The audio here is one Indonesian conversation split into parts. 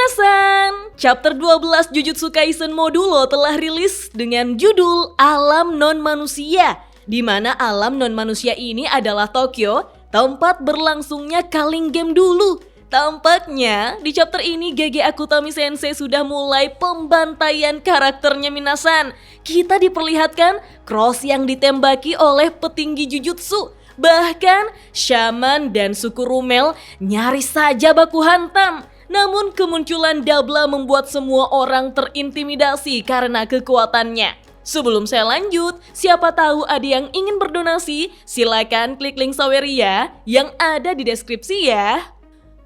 Minasan, chapter 12 Jujutsu Kaisen Modulo telah rilis dengan judul Alam Non-Manusia, di mana alam non-manusia ini adalah Tokyo, tempat berlangsungnya Culling Game dulu. Tampaknya di chapter ini GG Akutami Sensei sudah mulai pembantaian karakternya Minasan. Kita diperlihatkan Cross yang ditembaki oleh petinggi Jujutsu. Bahkan Shaman dan suku Rumel nyaris saja baku hantam. Namun kemunculan Dabla membuat semua orang terintimidasi karena kekuatannya. Sebelum saya lanjut, siapa tahu ada yang ingin berdonasi, silakan klik link Saweria yang ada di deskripsi ya.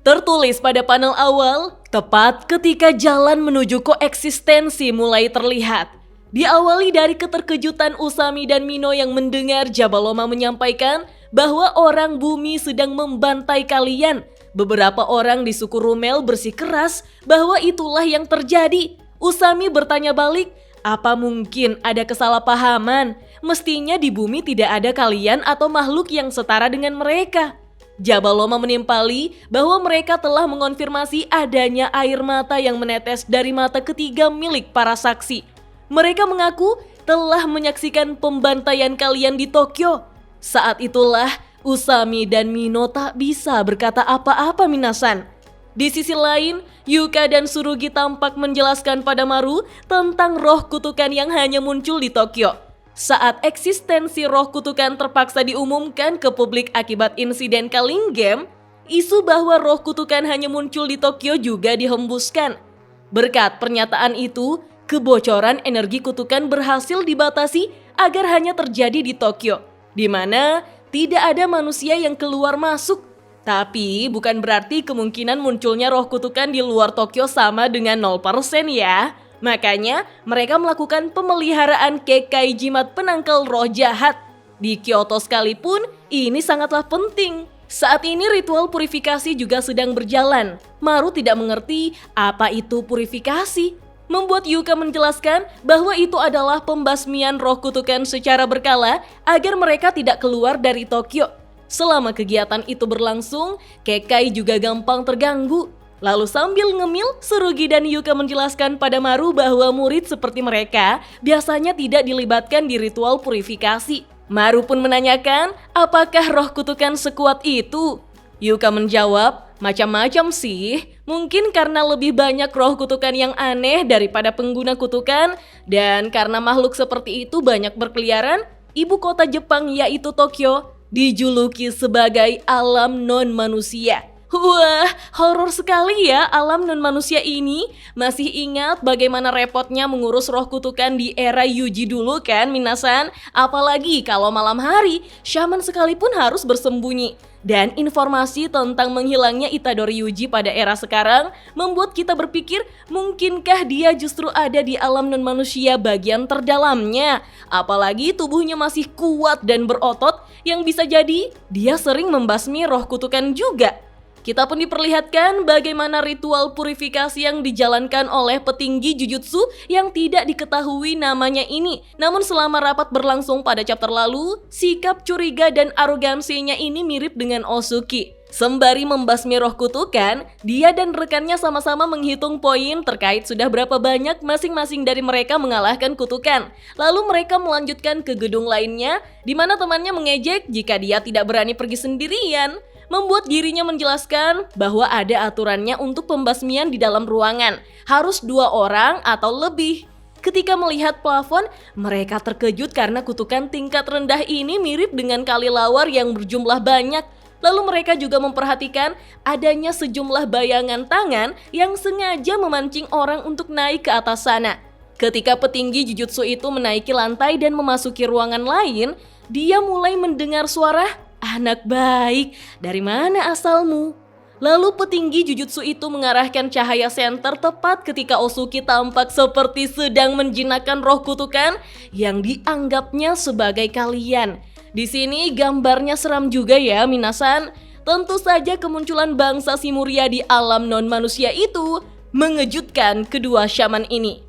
Tertulis pada panel awal, tepat ketika jalan menuju koeksistensi mulai terlihat. Diawali dari keterkejutan Usami dan Mino yang mendengar Jabaloma menyampaikan bahwa orang bumi sedang membantai kalian. Beberapa orang di suku Rumel bersikeras bahwa itulah yang terjadi. Usami bertanya balik, apa mungkin ada kesalahpahaman? Mestinya di bumi tidak ada kalian atau makhluk yang setara dengan mereka. Jabaloma menimpali bahwa mereka telah mengonfirmasi adanya air mata yang menetes dari mata ketiga milik para saksi. Mereka mengaku telah menyaksikan pembantaian kalian di Tokyo. Saat itulah Usami dan Mino tak bisa berkata apa-apa Minasan. Di sisi lain, Yuka dan Tsurugi tampak menjelaskan pada Maru tentang roh kutukan yang hanya muncul di Tokyo. Saat eksistensi roh kutukan terpaksa diumumkan ke publik akibat insiden Culling Game, isu bahwa roh kutukan hanya muncul di Tokyo juga dihembuskan. Berkat pernyataan itu, kebocoran energi kutukan berhasil dibatasi agar hanya terjadi di Tokyo, di mana tidak ada manusia yang keluar masuk. Tapi bukan berarti kemungkinan munculnya roh kutukan di luar Tokyo sama dengan 0% ya. Makanya mereka melakukan pemeliharaan Kekai Jimat penangkal roh jahat. Di Kyoto sekalipun ini sangatlah penting. Saat ini ritual purifikasi juga sedang berjalan. Maru tidak mengerti apa itu purifikasi. Membuat Yuka menjelaskan bahwa itu adalah pembasmian roh kutukan secara berkala agar mereka tidak keluar dari Tokyo. Selama kegiatan itu berlangsung, Kekai juga gampang terganggu. Lalu sambil ngemil, Tsurugi dan Yuka menjelaskan pada Maru bahwa murid seperti mereka biasanya tidak dilibatkan di ritual purifikasi. Maru pun menanyakan, apakah roh kutukan sekuat itu? Yuka menjawab, macam-macam sih. Mungkin karena lebih banyak roh kutukan yang aneh daripada pengguna kutukan, dan karena makhluk seperti itu banyak berkeliaran, ibu kota Jepang yaitu Tokyo dijuluki sebagai alam non-manusia. Wah, horor sekali ya alam non-manusia ini. Masih ingat bagaimana repotnya mengurus roh kutukan di era Yuji dulu kan Minasan? Apalagi kalau malam hari, Shaman sekalipun harus bersembunyi. Dan informasi tentang menghilangnya Itadori Yuji pada era sekarang membuat kita berpikir mungkinkah dia justru ada di alam non-manusia bagian terdalamnya. Apalagi tubuhnya masih kuat dan berotot yang bisa jadi dia sering membasmi roh kutukan juga. Kita pun diperlihatkan bagaimana ritual purifikasi yang dijalankan oleh petinggi Jujutsu yang tidak diketahui namanya ini. Namun selama rapat berlangsung pada chapter lalu, sikap curiga dan arogansinya ini mirip dengan Osuki. Sembari membasmi roh kutukan, dia dan rekannya sama-sama menghitung poin terkait sudah berapa banyak masing-masing dari mereka mengalahkan kutukan. Lalu mereka melanjutkan ke gedung lainnya, di mana temannya mengejek jika dia tidak berani pergi sendirian. Membuat dirinya menjelaskan bahwa ada aturannya untuk pembasmian di dalam ruangan. Harus 2 orang atau lebih. Ketika melihat plafon, mereka terkejut karena kutukan tingkat rendah ini mirip dengan kali lawar yang berjumlah banyak. Lalu mereka juga memperhatikan adanya sejumlah bayangan tangan yang sengaja memancing orang untuk naik ke atas sana. Ketika petinggi Jujutsu itu menaiki lantai dan memasuki ruangan lain, dia mulai mendengar suara, "Anak baik, dari mana asalmu?" Lalu petinggi Jujutsu itu mengarahkan cahaya senter tepat ketika Osuki tampak seperti sedang menjinakkan roh kutukan yang dianggapnya sebagai kalian. Di sini gambarnya seram juga ya Minasan. Tentu saja kemunculan bangsa Simuria di alam non-manusia itu mengejutkan kedua shaman ini.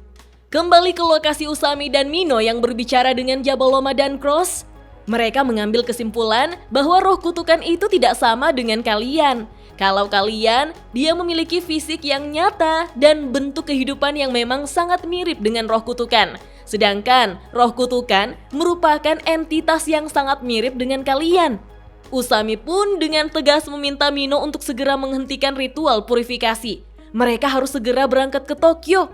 Kembali ke lokasi Usami dan Mino yang berbicara dengan Jabaloma dan Cross. Mereka mengambil kesimpulan bahwa roh kutukan itu tidak sama dengan kalian. Kalau kalian, dia memiliki fisik yang nyata dan bentuk kehidupan yang memang sangat mirip dengan roh kutukan. Sedangkan roh kutukan merupakan entitas yang sangat mirip dengan kalian. Usami pun dengan tegas meminta Mino untuk segera menghentikan ritual purifikasi. Mereka harus segera berangkat ke Tokyo.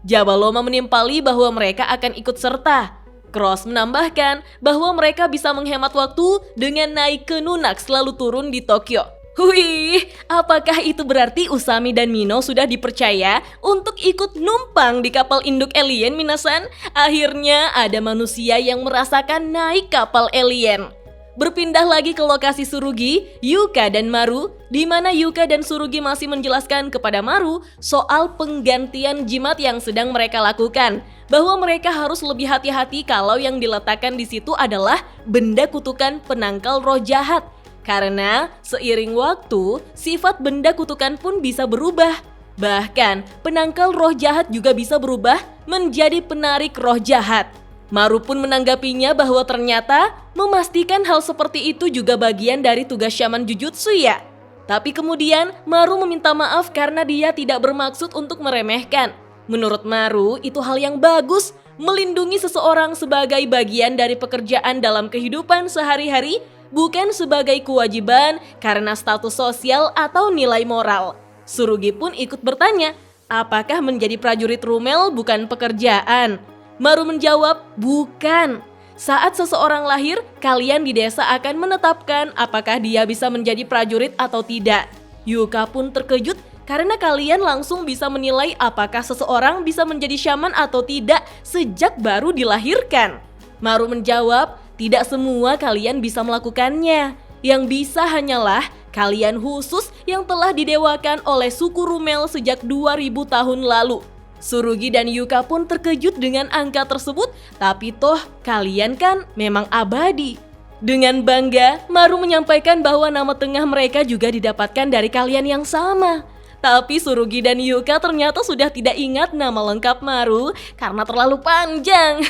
Jabaloma menimpali bahwa mereka akan ikut serta. Cross menambahkan bahwa mereka bisa menghemat waktu dengan naik ke Nunax lalu turun di Tokyo. Wih, apakah itu berarti Usami dan Mino sudah dipercaya untuk ikut numpang di kapal induk alien, minasan? Akhirnya ada manusia yang merasakan naik kapal alien. Berpindah lagi ke lokasi Tsurugi, Yuka dan Maru, di mana Yuka dan Tsurugi masih menjelaskan kepada Maru soal penggantian jimat yang sedang mereka lakukan, bahwa mereka harus lebih hati-hati kalau yang diletakkan di situ adalah benda kutukan penangkal roh jahat. Karena seiring waktu, sifat benda kutukan pun bisa berubah. Bahkan, penangkal roh jahat juga bisa berubah menjadi penarik roh jahat. Maru pun menanggapinya bahwa ternyata memastikan hal seperti itu juga bagian dari tugas Shaman Jujutsu ya. Tapi kemudian Maru meminta maaf karena dia tidak bermaksud untuk meremehkan. Menurut Maru, itu hal yang bagus, melindungi seseorang sebagai bagian dari pekerjaan dalam kehidupan sehari-hari, bukan sebagai kewajiban karena status sosial atau nilai moral. Tsurugi pun ikut bertanya, apakah menjadi prajurit Rumel bukan pekerjaan? Maru menjawab, bukan. Saat seseorang lahir, kalian di desa akan menetapkan apakah dia bisa menjadi prajurit atau tidak. Yuka pun terkejut karena kalian langsung bisa menilai apakah seseorang bisa menjadi shaman atau tidak sejak baru dilahirkan. Maru menjawab, tidak semua kalian bisa melakukannya. Yang bisa hanyalah kalian khusus yang telah didewakan oleh suku Rumel sejak 2000 tahun lalu. Tsurugi dan Yuka pun terkejut dengan angka tersebut, tapi toh kalian kan memang abadi. Dengan bangga, Maru menyampaikan bahwa nama tengah mereka juga didapatkan dari kalian yang sama. Tapi Tsurugi dan Yuka ternyata sudah tidak ingat nama lengkap Maru karena terlalu panjang.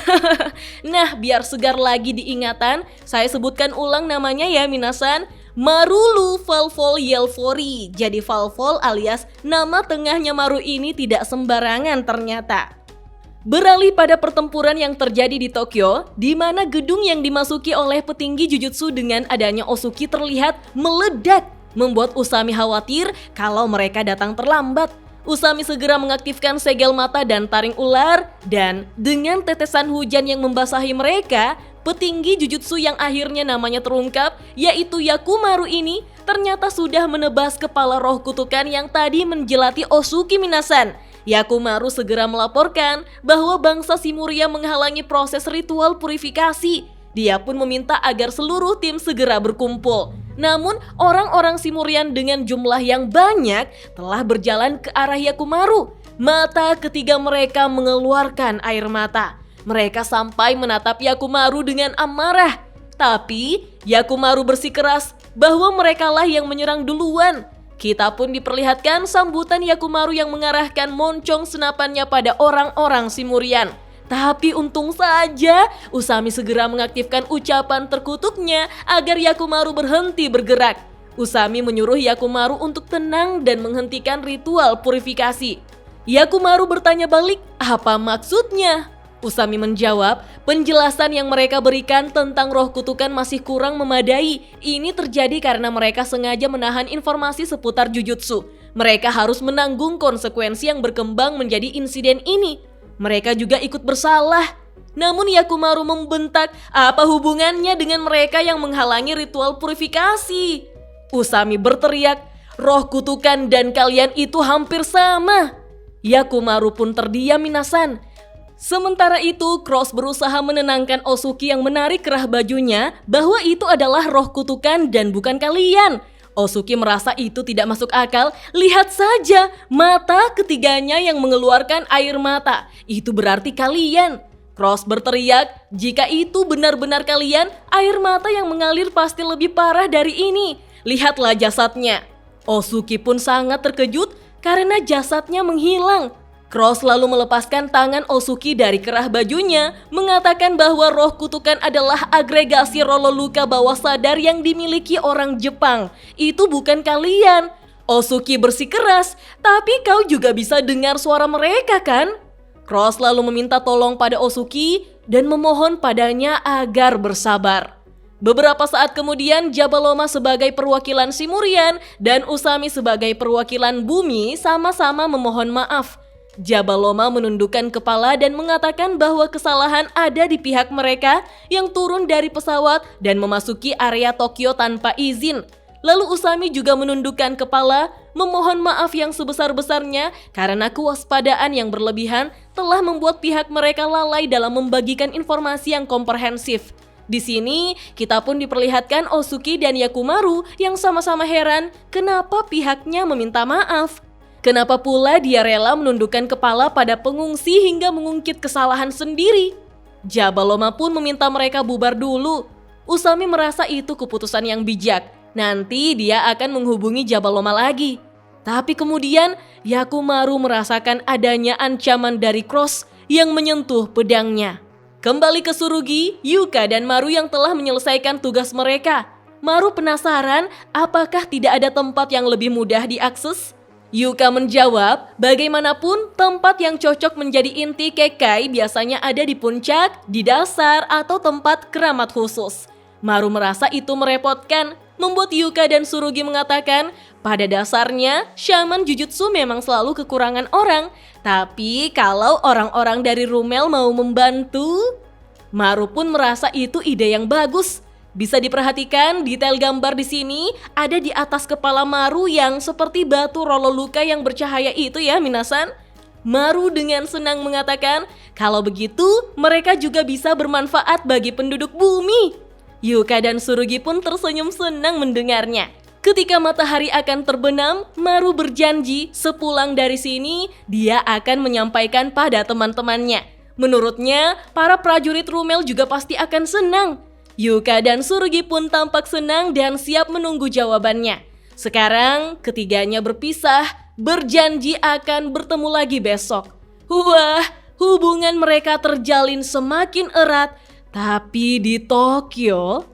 Nah, biar segar lagi diingatan, saya sebutkan ulang namanya ya minasan. Marulu Valvol Yelvori. Jadi Valvol alias nama tengahnya Maru ini tidak sembarangan ternyata. Beralih pada pertempuran yang terjadi di Tokyo, di mana gedung yang dimasuki oleh petinggi Jujutsu dengan adanya Osuki terlihat meledak, membuat Usami khawatir kalau mereka datang terlambat. Usami segera mengaktifkan segel mata dan taring ular, dan dengan tetesan hujan yang membasahi mereka, petinggi Jujutsu yang akhirnya namanya terungkap, yaitu Yakumaru ini, ternyata sudah menebas kepala roh kutukan yang tadi menjelati Osuki minasan. Yakumaru segera melaporkan bahwa bangsa Shimuria menghalangi proses ritual purifikasi. Dia pun meminta agar seluruh tim segera berkumpul. Namun orang-orang Shimurian dengan jumlah yang banyak telah berjalan ke arah Yakumaru. Mata ketiga mereka mengeluarkan air mata. Mereka sampai menatap Yakumaru dengan amarah. Tapi Yakumaru bersikeras bahwa merekalah yang menyerang duluan. Kita pun diperlihatkan sambutan Yakumaru yang mengarahkan moncong senapannya pada orang-orang Shimurian. Tapi untung saja Usami segera mengaktifkan ucapan terkutuknya agar Yakumaru berhenti bergerak. Usami menyuruh Yakumaru untuk tenang dan menghentikan ritual purifikasi. Yakumaru bertanya balik, apa maksudnya? Usami menjawab, penjelasan yang mereka berikan tentang roh kutukan masih kurang memadai. Ini terjadi karena mereka sengaja menahan informasi seputar Jujutsu. Mereka harus menanggung konsekuensi yang berkembang menjadi insiden ini. Mereka juga ikut bersalah. Namun Yakumaru membentak, apa hubungannya dengan mereka yang menghalangi ritual purifikasi? Usami berteriak, roh kutukan dan kalian itu hampir sama. Yakumaru pun terdiam minasan. Sementara itu, Cross berusaha menenangkan Osuki yang menarik kerah bajunya bahwa itu adalah roh kutukan dan bukan kalian. Osuki merasa itu tidak masuk akal. Lihat saja, mata ketiganya yang mengeluarkan air mata. Itu berarti kalian. Cross berteriak, jika itu benar-benar kalian, air mata yang mengalir pasti lebih parah dari ini. Lihatlah jasadnya. Osuki pun sangat terkejut karena jasadnya menghilang. Cross lalu melepaskan tangan Osuki dari kerah bajunya, mengatakan bahwa roh kutukan adalah agregasi rolo luka bawah sadar yang dimiliki orang Jepang. Itu bukan kalian. Osuki bersikeras, tapi kau juga bisa dengar suara mereka kan? Cross lalu meminta tolong pada Osuki dan memohon padanya agar bersabar. Beberapa saat kemudian, Jabaloma sebagai perwakilan Simurian dan Usami sebagai perwakilan bumi sama-sama memohon maaf. Jabaloma menundukkan kepala dan mengatakan bahwa kesalahan ada di pihak mereka yang turun dari pesawat dan memasuki area Tokyo tanpa izin. Lalu Usami juga menundukkan kepala, memohon maaf yang sebesar-besarnya karena kewaspadaan yang berlebihan telah membuat pihak mereka lalai dalam membagikan informasi yang komprehensif. Di sini, kita pun diperlihatkan Osuki dan Yakumaru yang sama-sama heran kenapa pihaknya meminta maaf. Kenapa pula dia rela menundukkan kepala pada pengungsi hingga mengungkit kesalahan sendiri? Jabaloma pun meminta mereka bubar dulu. Usami merasa itu keputusan yang bijak. Nanti dia akan menghubungi Jabaloma lagi. Tapi kemudian Yakumaru merasakan adanya ancaman dari Cross yang menyentuh pedangnya. Kembali ke Tsurugi, Yuka dan Maru yang telah menyelesaikan tugas mereka. Maru penasaran apakah tidak ada tempat yang lebih mudah diakses? Yuka menjawab, bagaimanapun tempat yang cocok menjadi inti Kekai biasanya ada di puncak, di dasar, atau tempat keramat khusus. Maru merasa itu merepotkan, membuat Yuka dan Tsurugi mengatakan, pada dasarnya, shaman jujutsu memang selalu kekurangan orang. Tapi kalau orang-orang dari Rumel mau membantu, Maru pun merasa itu ide yang bagus. Bisa diperhatikan detail gambar di sini ada di atas kepala Maru yang seperti batu rolo luka yang bercahaya itu ya minasan. Maru dengan senang mengatakan kalau begitu mereka juga bisa bermanfaat bagi penduduk bumi. Yuka dan Tsurugi pun tersenyum senang mendengarnya. Ketika matahari akan terbenam, Maru berjanji sepulang dari sini dia akan menyampaikan pada teman-temannya. Menurutnya para prajurit Rumel juga pasti akan senang. Yuka dan Tsurugi pun tampak senang dan siap menunggu jawabannya. Sekarang ketiganya berpisah, berjanji akan bertemu lagi besok. Wah, hubungan mereka terjalin semakin erat. Tapi di Tokyo,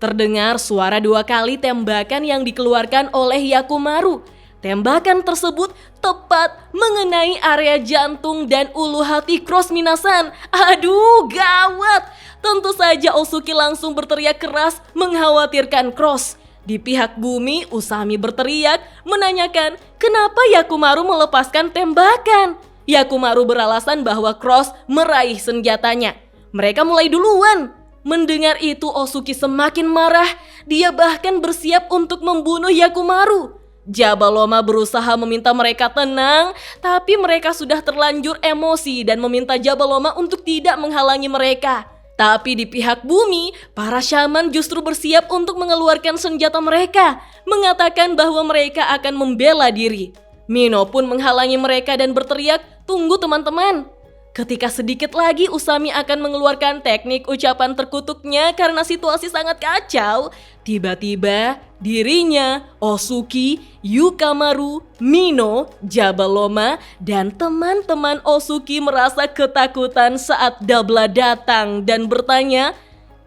terdengar suara 2 kali tembakan yang dikeluarkan oleh Yakumaru. Tembakan tersebut tepat mengenai area jantung dan ulu hati Cross minasan. Aduh, gawat! Tentu saja Osuki langsung berteriak keras mengkhawatirkan Cross. Di pihak bumi, Usami berteriak menanyakan kenapa Yakumaru melepaskan tembakan. Yakumaru beralasan bahwa Cross meraih senjatanya. Mereka mulai duluan. Mendengar itu Osuki semakin marah. Dia bahkan bersiap untuk membunuh Yakumaru. Jabaloma berusaha meminta mereka tenang, tapi mereka sudah terlanjur emosi dan meminta Jabaloma untuk tidak menghalangi mereka. Tapi di pihak bumi, para shaman justru bersiap untuk mengeluarkan senjata mereka, mengatakan bahwa mereka akan membela diri. Mino pun menghalangi mereka dan berteriak, "Tunggu teman-teman." Ketika sedikit lagi Usami akan mengeluarkan teknik ucapan terkutuknya karena situasi sangat kacau, tiba-tiba dirinya, Osuki, Yukamaru, Mino, Jabaloma, dan teman-teman Osuki merasa ketakutan saat Dabla datang dan bertanya,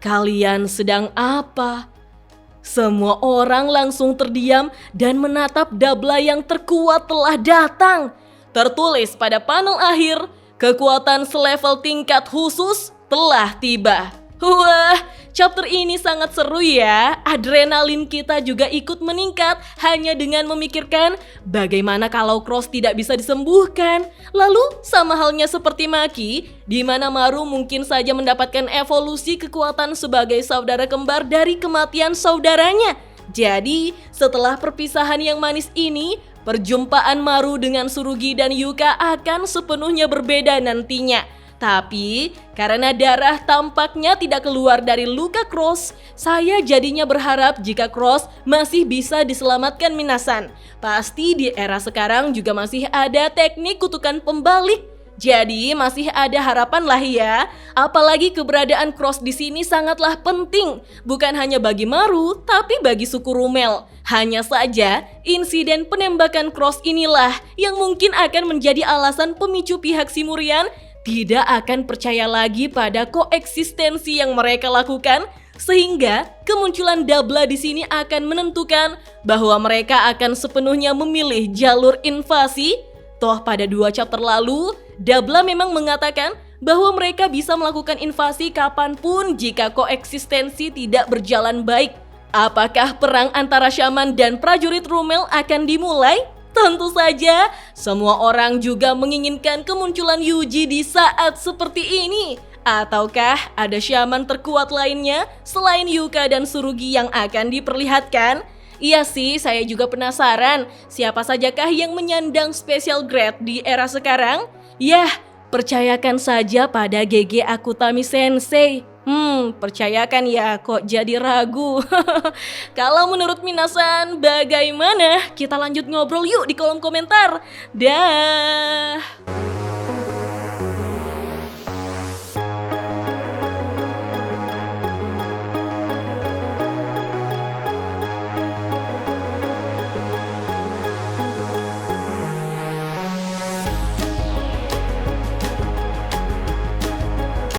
"Kalian sedang apa?" Semua orang langsung terdiam dan menatap Dabla yang terkuat telah datang. Tertulis pada panel akhir, kekuatan selevel tingkat khusus telah tiba. Wah, chapter ini sangat seru ya. Adrenalin kita juga ikut meningkat hanya dengan memikirkan bagaimana kalau Cross tidak bisa disembuhkan. Lalu sama halnya seperti Maki, di mana Maru mungkin saja mendapatkan evolusi kekuatan sebagai saudara kembar dari kematian saudaranya. Jadi, setelah perpisahan yang manis ini, perjumpaan Maru dengan Tsurugi dan Yuka akan sepenuhnya berbeda nantinya. Tapi karena darah tampaknya tidak keluar dari luka Cross, saya jadinya berharap jika Cross masih bisa diselamatkan minasan. Pasti di era sekarang juga masih ada teknik kutukan pembalik. Jadi masih ada harapan lah ya. Apalagi keberadaan Cross di sini sangatlah penting, bukan hanya bagi Maru, tapi bagi suku Rumel. Hanya saja, insiden penembakan Cross inilah yang mungkin akan menjadi alasan pemicu pihak Simurian tidak akan percaya lagi pada koeksistensi yang mereka lakukan, sehingga kemunculan Dabla di sini akan menentukan bahwa mereka akan sepenuhnya memilih jalur invasi. Toh pada 2 chapter lalu, Dabla memang mengatakan bahwa mereka bisa melakukan invasi kapanpun jika koeksistensi tidak berjalan baik. Apakah perang antara Shaman dan prajurit Rumel akan dimulai? Tentu saja, semua orang juga menginginkan kemunculan Yuji di saat seperti ini. Ataukah ada Shaman terkuat lainnya selain Yuka dan Tsurugi yang akan diperlihatkan? Iya sih, saya juga penasaran siapa sajakah yang menyandang special grade di era sekarang? Yah, percayakan saja pada GG Akutami Sensei. Percayakan ya, kok jadi ragu. Kalau menurut minasan bagaimana? Kita lanjut ngobrol yuk di kolom komentar. Dah.